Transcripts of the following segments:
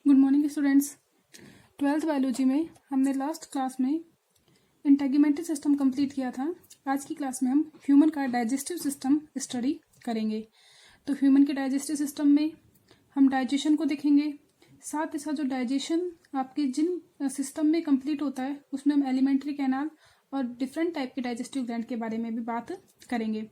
Good morning students. 12th biology में हमने last class में इंटेग्यूमेंट्री सिस्टम कंप्लीट किया था। आज की क्लास में हम ह्यूमन का डाइजेस्टिव सिस्टम स्टडी करेंगे। तो ह्यूमन के डाइजेस्टिव सिस्टम में हम डाइजेशन को देखेंगे, साथ ही साथ जो डाइजेशन आपके जिन सिस्टम में कंप्लीट होता है उसमें हम एलिमेंट्री कैनाल और डिफरेंट टाइप के डाइजेस्टिव ग्लैंड के बारे में भी बात करेंगे।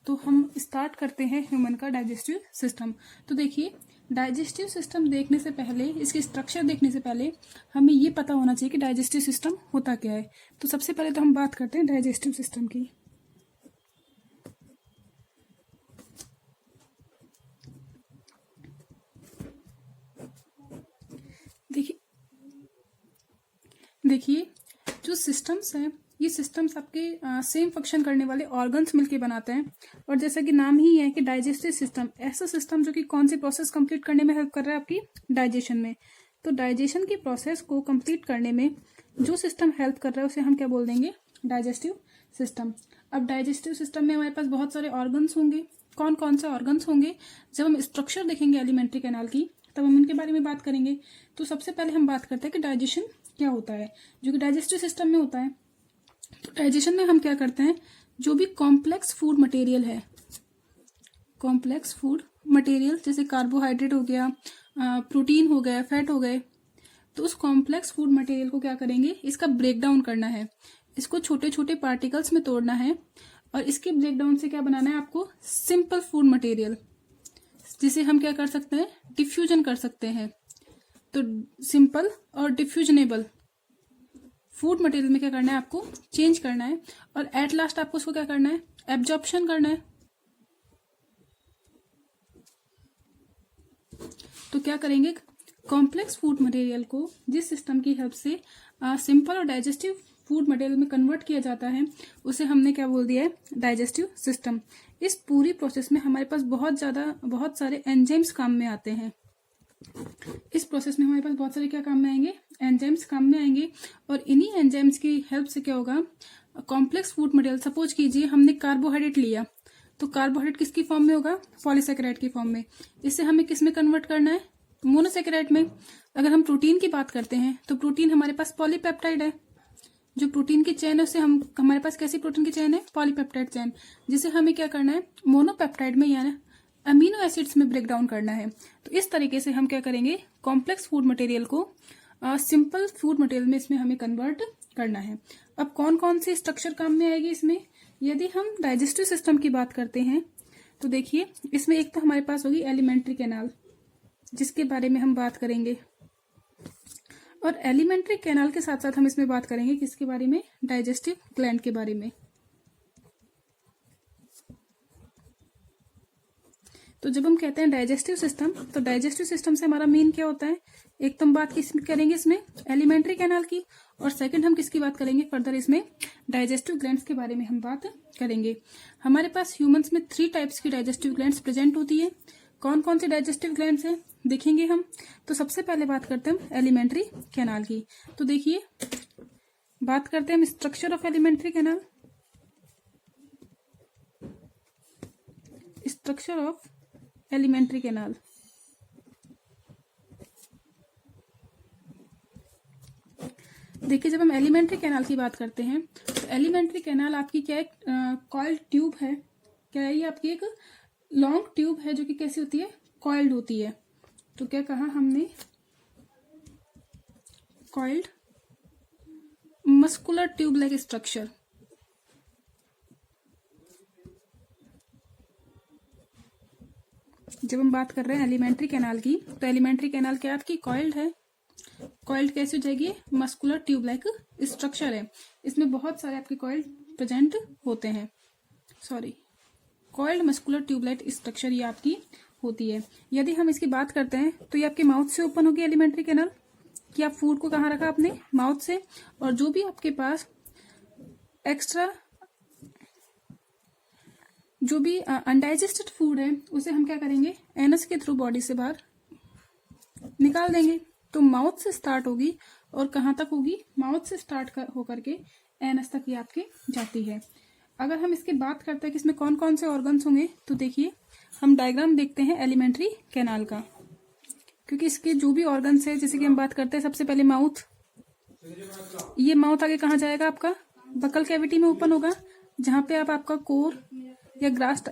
तो हम स्टार्ट करते हैं ह्यूमन का डाइजेस्टिव सिस्टम। तो देखिए, डाइजेस्टिव सिस्टम देखने से पहले, इसकी स्ट्रक्चर देखने से पहले हमें ये पता होना चाहिए कि डाइजेस्टिव सिस्टम होता क्या है। तो सबसे पहले तो हम बात करते हैं डाइजेस्टिव सिस्टम की। देखिए जो सिस्टम्स हैं, ये सिस्टम्स आपके सेम फंक्शन करने वाले ऑर्गन्स मिलके बनाते हैं। और जैसा कि नाम ही है कि डाइजेस्टिव सिस्टम, ऐसा सिस्टम जो कि कौन सी प्रोसेस कंप्लीट करने में हेल्प कर रहा है, आपकी डाइजेशन में। तो डाइजेशन की प्रोसेस को कंप्लीट करने में जो सिस्टम हेल्प कर रहा है उसे हम क्या बोल देंगे, डाइजेस्टिव सिस्टम। अब डाइजेस्टिव सिस्टम में हमारे पास बहुत सारे ऑर्गन्स होंगे। कौन कौन से ऑर्गन्स होंगे, जब हम स्ट्रक्चर देखेंगे एलिमेंट्री कैनाल की तब हम उनके बारे में बात करेंगे। तो सबसे पहले हम बात करते हैं कि डाइजेशन क्या होता है, जो कि डाइजेस्टिव सिस्टम में होता है। तो डाइजेशन में हम क्या करते हैं, जो भी कॉम्प्लेक्स फूड मटेरियल है, कॉम्प्लेक्स फूड मटेरियल जैसे कार्बोहाइड्रेट हो गया, प्रोटीन हो गया, फैट हो गए, तो उस कॉम्प्लेक्स फूड मटेरियल को क्या करेंगे, इसका ब्रेक डाउन करना है, इसको छोटे छोटे पार्टिकल्स में तोड़ना है और इसके ब्रेक डाउन से क्या बनाना है आपको, सिंपल फूड मटेरियल, जिसे हम क्या कर सकते हैं, डिफ्यूजन कर सकते हैं। तो सिंपल और डिफ्यूजनेबल फूड मटेरियल में क्या करना है, आपको चेंज करना है और एट लास्ट आपको उसको क्या करना है, एब्जॉर्प्शन करना है। तो क्या करेंगे, कॉम्प्लेक्स फूड मटेरियल को जिस सिस्टम की हेल्प से सिंपल और डाइजेस्टिव फूड मटेरियल में कन्वर्ट किया जाता है उसे हमने क्या बोल दिया है, डाइजेस्टिव सिस्टम। इस पूरी प्रोसेस में हमारे पास बहुत सारे एंजाइम्स काम में आते हैं। इस प्रोसेस में हमारे पास बहुत सारे क्या काम में आएंगे, एंजाइम्स काम में आएंगे। और इन्हीं एंजाइम्स की हेल्प से क्या होगा, कॉम्प्लेक्स फूड मटेरियल, सपोज कीजिए हमने कार्बोहाइड्रेट लिया, तो कार्बोहाइड्रेट किसकी फॉर्म में होगा, पॉलीसेकेराइड की फॉर्म में। इससे हमें किस में कन्वर्ट करना है, मोनोसेकेराइड में। अगर हम प्रोटीन की बात करते हैं तो प्रोटीन हमारे पास पॉलीपेप्टाइड है। जो प्रोटीन की चेन है उससे हमारे पास कैसी प्रोटीन की चेन है, पॉलीपेप्टाइड चेन, जिसे हमें क्या करना है, मोनोपेप्टाइड में यानी अमीनो एसिड्स में ब्रेक डाउन करना है। तो इस तरीके से हम क्या करेंगे, कॉम्प्लेक्स फूड मटेरियल को सिंपल फूड मटेरियल में इसमें हमें कन्वर्ट करना है। अब कौन कौन सी स्ट्रक्चर काम में आएगी इसमें, यदि हम डाइजेस्टिव सिस्टम की बात करते हैं तो देखिए, इसमें एक तो हमारे पास होगी एलिमेंट्री कैनाल, जिसके बारे में हम बात करेंगे। और एलिमेंट्री कैनाल के साथ साथ हम इसमें बात करेंगे किसके बारे में, डाइजेस्टिव ग्लैंड के बारे में। तो जब हम कहते हैं डाइजेस्टिव सिस्टम, तो डाइजेस्टिव सिस्टम से हमारा मेन क्या होता है, एक तो हम बात किस करेंगे इसमें, एलिमेंट्री कैनाल की, और सेकंड हम किसकी बात करेंगे फर्दर, इसमें डाइजेस्टिव ग्लैंड्स के बारे में हम बात करेंगे। हमारे पास ह्यूमंस में 3 टाइप्स की डाइजेस्टिव ग्लैंड्स प्रेजेंट होती है। कौन कौन सी डाइजेस्टिव ग्लैंड्स हैं देखेंगे हम। तो सबसे पहले बात करते हैं हम एलिमेंट्री कैनाल की। तो देखिए, बात करते हैं हम structure of alimentary canal. Structure of alimentary canal, देखिए जब हम एलिमेंट्री कैनाल की बात करते हैं तो एलिमेंट्री कैनाल आपकी क्या है, कॉइल्ड ट्यूब है। क्या है ये, आपकी एक लॉन्ग ट्यूब है जो कि कैसी होती है, कॉइल्ड होती है। तो क्या कहा हमने, coiled muscular tube like structure. जब हम बात कर रहे हैं एलिमेंट्री कैनाल की, तो एलिमेंट्री कैनाल क्या आपकी कॉइल्ड है। कॉइल्ड कैसे हो जाएगी, मस्कुलर ट्यूब लाइक स्ट्रक्चर है। इसमें बहुत सारे आपके कॉइल्ड प्रेजेंट होते हैं, coiled muscular tube like structure ये आपकी होती है। यदि हम इसकी बात करते हैं तो ये आपके माउथ से ओपन होगी एलिमेंट्री कैनाल, कि आप फूड को कहाँ रखा आपने, माउथ से। और जो भी आपके पास एक्स्ट्रा जो भी अनडाइजेस्टेड फूड है उसे हम क्या करेंगे, एनस के थ्रू बॉडी से बाहर निकाल देंगे। तो माउथ से स्टार्ट होगी और कहाँ तक होगी, माउथ से स्टार्ट होकर के एनस तक ये आपके जाती है। अगर हम इसकी बात करते हैं कि इसमें कौन कौन से ऑर्गन्स होंगे, तो देखिए हम डायग्राम देखते हैं एलिमेंट्री कैनाल का। क्योंकि इसके जो भी ऑर्गन्स है, जैसे कि हम बात करते हैं सबसे पहले माउथ, ये माउथ आगे कहाँ जाएगा आपका, बकल कैविटी में ओपन होगा, जहाँ पे आप आपका कोर या ग्रास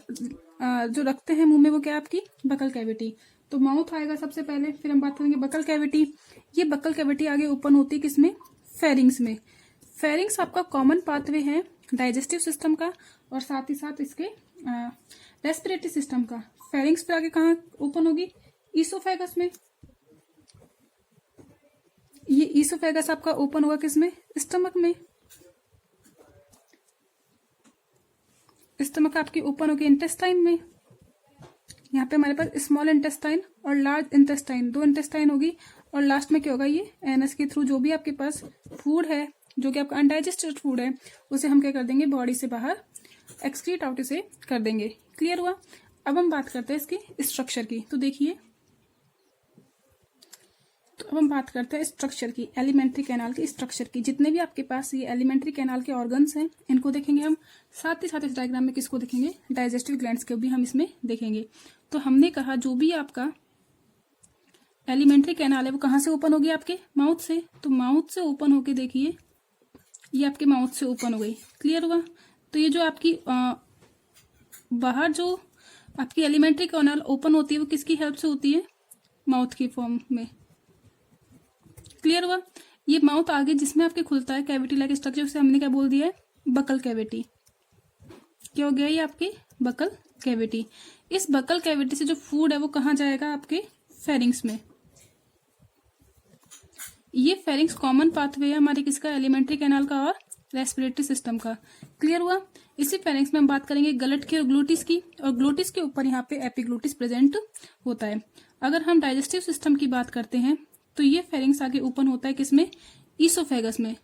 जो रखते हैं मुंह में, वो क्या आपकी बकल कैविटी। तो माउथ आएगा सबसे पहले, फिर हम बात करेंगे बकल कैविटी। ये बकल कैविटी आगे ओपन होती है किसमें, फेरिंग्स में। फेरिंग्स आपका कॉमन पाथवे है डाइजेस्टिव सिस्टम का और साथ ही साथ इसके रेस्पिरेटरी सिस्टम का। फेरिंग्स पे आगे कहाँ ओपन होगी, ईसोफेगस में। ये ईसोफेगस आपका ओपन होगा किसमें, स्टमक में। स्टमक आपकी ओपन होगी इंटेस्टाइन में। यहाँ पे हमारे पास स्मॉल इंटेस्टाइन और लार्ज इंटेस्टाइन, दो इंटेस्टाइन होगी, और लास्ट में क्या होगा, ये एनएस के थ्रू जो भी आपके पास फूड है, जो कि आपका अनडाइजेस्टेड फूड है, उसे हम क्या कर देंगे, बॉडी से बाहर एक्सक्रीट आउट इसे कर देंगे। क्लियर हुआ। अब हम बात करते हैं इसकी स्ट्रक्चर की। तो देखिए, तो अब हम बात करते हैं स्ट्रक्चर की, एलिमेंट्री कैनाल की स्ट्रक्चर की। जितने भी आपके पास ये एलिमेंट्री कैनाल के ऑर्गन्स हैं, इनको देखेंगे हम। साथ ही साथ इस डायग्राम में किसको देखेंगे, डाइजेस्टिव ग्लैंड्स को भी हम इसमें देखेंगे। तो हमने कहा जो भी आपका एलिमेंट्री कैनाल है वो कहाँ से ओपन होगी, आपके माउथ से। तो माउथ से ओपन होके देखिए, ये आपके माउथ से ओपन हो गई। क्लियर हुआ। तो ये जो आपकी बाहर जो आपकी एलिमेंट्री कैनाल ओपन होती है वो किसकी हेल्प से होती है, माउथ की फॉर्म में। क्लियर हुआ। ये माउथ आगे जिसमें आपके खुलता है कैविटी लाइक स्ट्रक्चर, उसे हमने क्या बोल दिया है, बकल कैविटी। क्या हो गया ये आपकी बकल कैविटी। इस बकल कैविटी से जो फूड है वो कहाँ जाएगा, आपके फेरिंग्स में। ये फेरिंग्स कॉमन पाथवे है हमारे किसका, एलिमेंट्री कैनाल का और रेस्पिरेटरी सिस्टम का। क्लियर हुआ। इसी फेरिंग्स में हम बात करेंगे गलट की और ग्लूटिस की, और ग्लूटिस के ऊपर यहाँ पे एपिग्लूटिस प्रेजेंट होता है। अगर हम डाइजेस्टिव सिस्टम की बात करते हैं तो ये फेरिंग्स आगे ओपन होता है किसमें, ईसोफेगस में।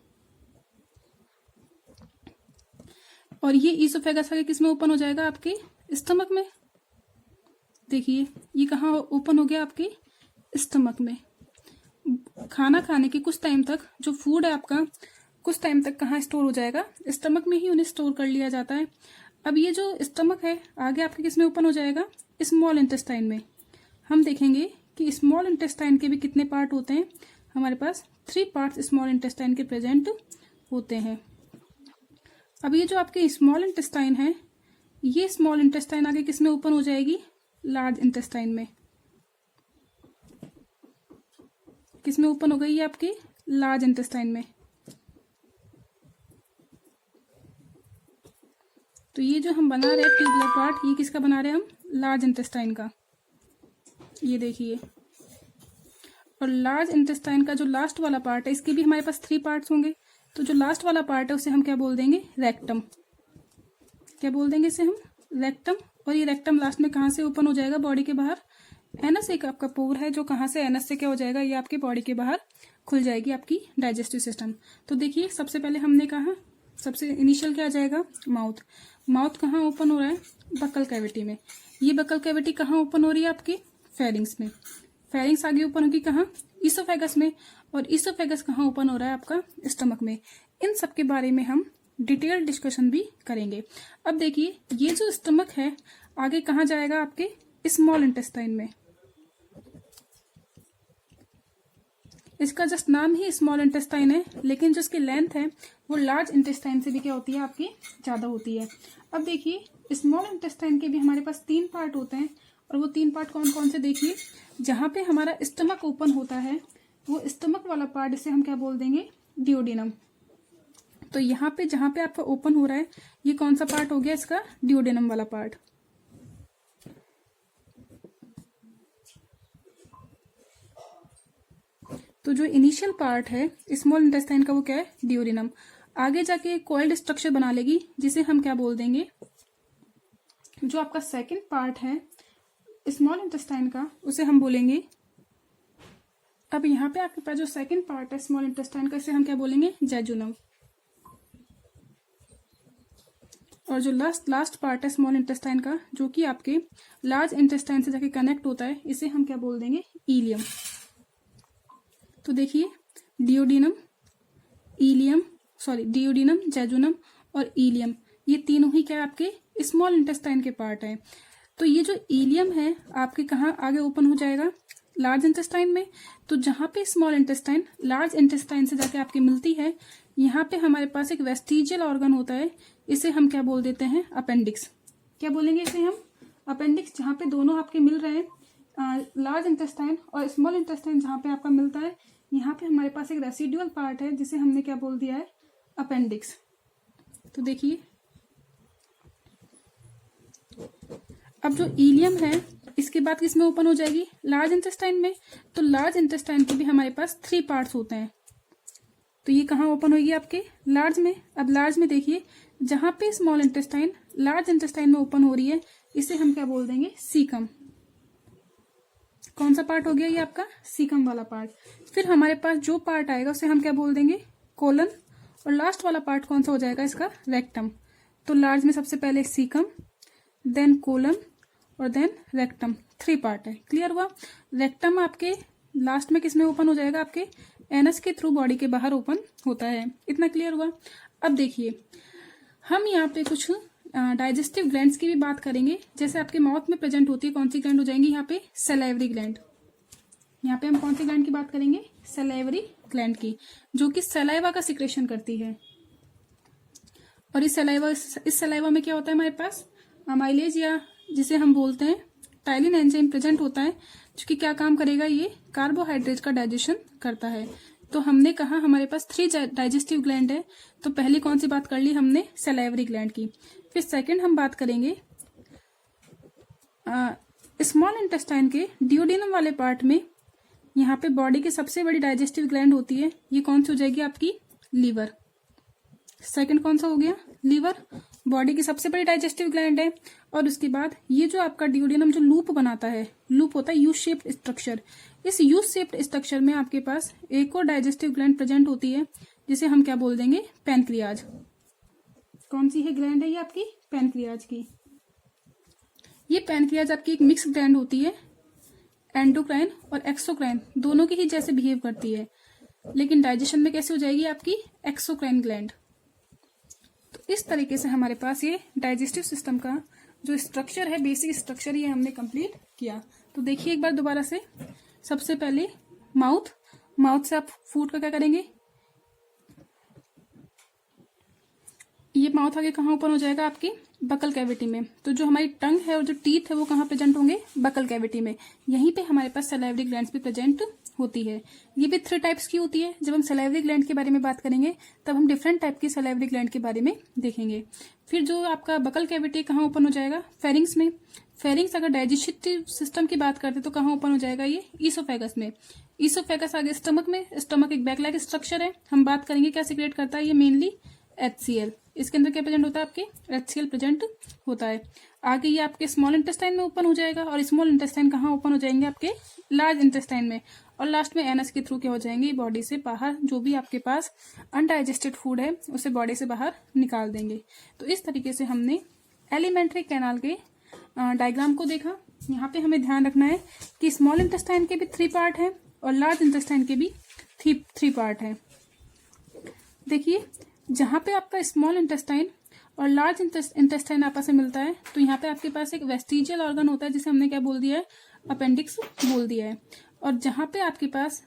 और ये ईसोफेगस आगे किसमें ओपन हो जाएगा, आपके स्टमक में। देखिए ये कहाँ ओपन हो गया, आपके स्टमक में। खाना खाने के कुछ टाइम तक जो फूड है आपका, कुछ टाइम तक कहाँ स्टोर हो जाएगा, स्टमक में ही उन्हें स्टोर कर लिया जाता है। अब ये जो स्टमक है आगे आपके किसमें ओपन हो जाएगा, स्मॉल इंटेस्टाइन में। हम देखेंगे कि स्मॉल इंटेस्टाइन के भी कितने पार्ट होते हैं, हमारे पास 3 पार्ट्स स्मॉल इंटेस्टाइन के प्रेजेंट होते हैं। अब ये जो आपके स्मॉल इंटेस्टाइन है, ये स्मॉल इंटेस्टाइन आगे किसमें ओपन हो जाएगी, लार्ज इंटेस्टाइन में। किसमें ओपन हो गई ये आपके, लार्ज इंटेस्टाइन में। तो ये जो हम बना रहे हैं ट्यूबुलर पार्ट, ये किसका बना रहे हैं हम, लार्ज इंटेस्टाइन का। ये देखिए, और लार्ज इंटेस्टाइन का जो लास्ट वाला पार्ट है, इसके भी हमारे पास 3 पार्ट्स होंगे। तो जो लास्ट वाला पार्ट है उसे हम क्या बोल देंगे, रेक्टम। क्या बोल देंगे इसे हम, रेक्टम। और ये रेक्टम लास्ट में कहाँ से ओपन हो जाएगा, बॉडी के बाहर। एनस एक आपका पोर है जो कहाँ से, एनस से क्या हो जाएगा, ये आपके बॉडी के बाहर खुल जाएगी आपकी डाइजेस्टिव सिस्टम। तो देखिए सबसे पहले हमने कहा, सबसे इनिशियल क्या आ जाएगा, माउथ। माउथ कहाँ ओपन हो रहा है, बकल कैविटी में। ये बकल कैविटी कहाँ ओपन हो रही है, आपके फेरिंग्स में। फेरिंग्स आगे ओपन होगी कहाँ, ईसोफेगस में। और ईसोफेगस कहाँ ओपन हो रहा है, आपका स्टमक में। इन सब के बारे में हम डिटेल डिस्कशन भी करेंगे। अब देखिए ये जो स्टमक है आगे कहाँ जाएगा, आपके स्मॉल इंटेस्टाइन में। इसका जस्ट नाम ही स्मॉल इंटेस्टाइन है, लेकिन जो इसकी लेंथ है वो लार्ज इंटेस्टाइन से भी क्या होती है, आपकी ज्यादा होती है। अब देखिए स्मॉल इंटेस्टाइन के भी हमारे पास 3 पार्ट होते हैं, और वो 3 पार्ट कौन कौन से, देखिए जहां पे हमारा स्टमक ओपन होता है वो स्टमक वाला पार्ट, इसे हम क्या बोल देंगे, डिओडिनम। तो यहाँ पे जहां पे आपका ओपन हो रहा है ये कौन सा पार्ट हो गया, इसका डिओडिनम वाला पार्ट। तो जो इनिशियल पार्ट है स्मॉल इंटेस्टाइन का वो क्या है, डिओडिनम। आगे जाके कॉइल्ड स्ट्रक्चर बना लेगी जिसे हम क्या बोल देंगे, जो आपका सेकंड पार्ट है स्मॉल इंटेस्टाइन का उसे हम बोलेंगे। अब यहाँ पे आपके पास जो सेकंड पार्ट है स्मॉल इंटेस्टाइन का, इसे हम क्या बोलेंगे, जेजुनम। और जो लास्ट पार्ट है स्मॉल इंटेस्टाइन का, जो कि आपके लार्ज इंटेस्टाइन से जाके कनेक्ट होता है, इसे हम क्या बोल देंगे, इलियम। तो देखिए डिओडिनम, इलियम, डिओडिनम, जेजुनम और इलियम, ये तीनों ही क्या आपके स्मॉल इंटेस्टाइन के पार्ट हैं। तो ये जो इलियम है आपके कहाँ आगे ओपन हो जाएगा, लार्ज इंटेस्टाइन में, तो जहाँ पे स्मॉल इंटेस्टाइन लार्ज इंटेस्टाइन से जाके आपकी मिलती है, यहाँ पे हमारे पास एक वेस्टिजियल ऑर्गन होता है, इसे हम क्या बोल देते हैं, अपेंडिक्स। क्या बोलेंगे इसे हम, अपेंडिक्स। जहाँ पे दोनों आपके मिल रहे हैं, लार्ज इंटेस्टाइन और स्मॉल इंटेस्टाइन जहाँ पे आपका मिलता है, यहाँ पे हमारे पास एक रेसिडुअल पार्ट है जिसे हमने क्या बोल दिया है, अपेंडिक्स। तो देखिए अब जो इलियम है इसके बाद किसमें ओपन हो जाएगी, लार्ज इंटेस्टाइन में। तो लार्ज इंटेस्टाइन के भी हमारे पास 3 पार्ट्स होते हैं, तो ये कहाँ ओपन होगी, आपके लार्ज में। अब लार्ज में देखिए जहां पे स्मॉल इंटेस्टाइन लार्ज इंटेस्टाइन में ओपन हो रही है, इसे हम क्या बोल देंगे, सीकम। कौन सा पार्ट हो गया ये आपका, सीकम वाला पार्ट। फिर हमारे पास जो पार्ट आएगा उसे हम क्या बोल देंगे, कोलन। और लास्ट वाला पार्ट कौन सा हो जाएगा इसका, रेक्टम। तो लार्ज में सबसे पहले सीकम, देन कोलन और देन रेक्टम, 3 पार्ट है। क्लियर हुआ। रेक्टम आपके लास्ट में किसमें ओपन हो जाएगा, आपके एनस के थ्रू बॉडी के बाहर ओपन होता है। इतना क्लियर हुआ। अब देखिए हम यहाँ पे कुछ डाइजेस्टिव ग्लैंड्स की भी बात करेंगे। जैसे आपके माउथ में प्रेजेंट होती है, कौन सी ग्लैंड हो जाएंगी यहाँ पे, सलाइवरी ग्लैंड। यहाँ पे हम कौन सी ग्लैंड की बात करेंगे, सलाइवरी ग्लैंड की, जो कि सलाइवा का सिक्रेशन करती है। और इस सलाइवा में क्या होता है हमारे पास, अमाइलेज या जिसे हम बोलते हैं टाइलिन एंजाइम प्रेजेंट होता है, जो कि क्या काम करेगा, ये कार्बोहाइड्रेट का डाइजेशन करता है। तो हमने कहा हमारे पास 3 डाइजेस्टिव ग्लैंड है। तो पहली कौन सी बात कर ली हमने, सलाइवरी ग्लैंड की। फिर सेकंड हम बात करेंगे स्मॉल इंटेस्टाइन के डिओडेनम वाले पार्ट में, यहाँ पे बॉडी की सबसे बड़ी डाइजेस्टिव ग्लैंड होती है, ये कौन सी हो जाएगी आपकी, लीवर। सेकंड कौन सा हो गया, लीवर, बॉडी की सबसे बड़ी डाइजेस्टिव ग्लैंड है। और उसके बाद ये जो आपका डिओडेनम जो लूप बनाता है, लूप होता है यू शेप्ड स्ट्रक्चर, इस यू शेप्ड स्ट्रक्चर में आपके पास एक और डाइजेस्टिव ग्लैंड प्रेजेंट होती है, जिसे हम क्या बोल देंगे, पैनक्रियाज। कौन सी है ग्लैंड है ये आपकी, पैनक्रियाज की। ये पैनक्रियाज आपकी एक मिक्स ग्लैंड होती है, एंडोक्राइन और एक्सोक्राइन दोनों की ही जैसे बिहेव करती है, लेकिन डाइजेशन में कैसे हो जाएगी आपकी, एक्सोक्राइन ग्लैंड। तो इस तरीके से हमारे पास ये डाइजेस्टिव सिस्टम का जो स्ट्रक्चर है, बेसिक स्ट्रक्चर, ये हमने कंप्लीट किया। तो देखिए एक बार दोबारा से, सबसे पहले माउथ से आप फूड का क्या करेंगे, ये माउथ आगे कहाँ ओपन हो जाएगा, आपकी बकल कैविटी में। तो जो हमारी टंग है और जो टीथ है वो कहाँ प्रेजेंट होंगे, बकल कैविटी में। यहीं पे हमारे पास सलाइवरी ग्लैंड्स भी प्रेजेंट होती है। ये भी 3 टाइप्स की होती है। जब हम सलाइवरी ग्लैंड के बारे में बात करेंगे तब हम डिफरेंट टाइप की सलाइवरी ग्लैंड के बारे में देखेंगे। फिर जो आपका बकल कैविटी कहाँ ओपन हो जाएगा, फेरिंग्स में। फेरिंग्स अगर डाइजेस्टिव सिस्टम की बात करते तो कहाँ ओपन हो जाएगा, ये ईसोफेगस में। ईसोफेगस आगे स्टमक में। स्टमक एक बैक लाइक स्ट्रक्चर है, हम बात करेंगे क्या सिक्रेट करता है, ये मेनली HCl। इसके अंदर क्या प्रेजेंट होता है, आपके HCl प्रेजेंट होता है। आगे ये आपके स्मॉल इंटेस्टाइन में ओपन हो जाएगा, और स्मॉल इंटेस्टाइन कहाँ ओपन हो जाएंगे, आपके लार्ज इंटेस्टाइन में। और लास्ट में एनस के थ्रू क्या हो जाएंगे, बॉडी से बाहर जो भी आपके पास अनडाइजेस्टेड फूड है उसे बॉडी से बाहर निकाल देंगे। तो इस तरीके से हमने एलिमेंट्री कैनाल के डायग्राम को देखा। यहाँ पे हमें ध्यान रखना है कि स्मॉल इंटेस्टाइन के भी 3 पार्ट है और लार्ज इंटेस्टाइन के भी 3 पार्ट है। देखिए जहाँ पे आपका स्मॉल इंटेस्टाइन और लार्ज इंटेस्टाइन आपस में मिलता है, तो यहाँ पे आपके पास एक वेस्टिजियल ऑर्गन होता है, जिसे हमने क्या बोल दिया है, अपेंडिक्स बोल दिया है। और जहाँ पे आपके पास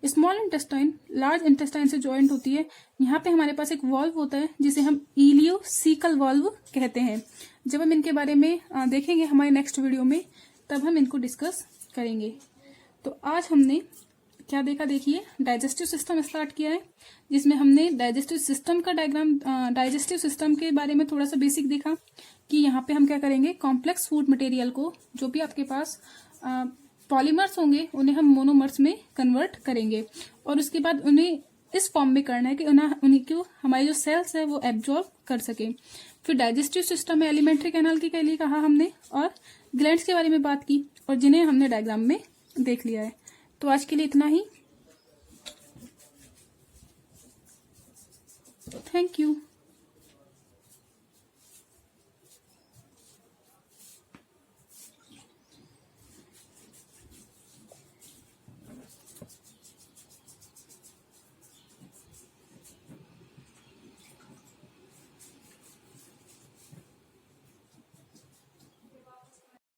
स्मॉल इंटेस्टाइन लार्ज इंटेस्टाइन से ज्वाइंट होती है, यहाँ पे हमारे पास एक वॉल्व होता है जिसे हम इलियोसीकल वॉल्व कहते हैं। जब हम इनके बारे में देखेंगे हमारे नेक्स्ट वीडियो में, तब हम इनको डिस्कस करेंगे। तो आज हमने क्या देखा, देखिए डाइजेस्टिव सिस्टम स्टार्ट किया है, जिसमें हमने डाइजेस्टिव सिस्टम का डायग्राम, डाइजेस्टिव सिस्टम के बारे में थोड़ा सा बेसिक देखा कि यहाँ पे हम क्या करेंगे, कॉम्प्लेक्स फूड मटेरियल को, जो भी आपके पास पॉलीमर्स होंगे उन्हें हम मोनोमर्स में कन्वर्ट करेंगे, और उसके बाद उन्हें इस फॉर्म में करना है कि उन्हें हमारे जो सेल्स है वो एब्जॉर्ब कर सके। फिर डाइजेस्टिव सिस्टम में एलिमेंट्री कैनाल के लिए कहा हमने, और ग्लैंड्स के बारे में बात की, और जिन्हें हमने डायग्राम में देख लिया है। तो आज के लिए इतना ही। Thank you.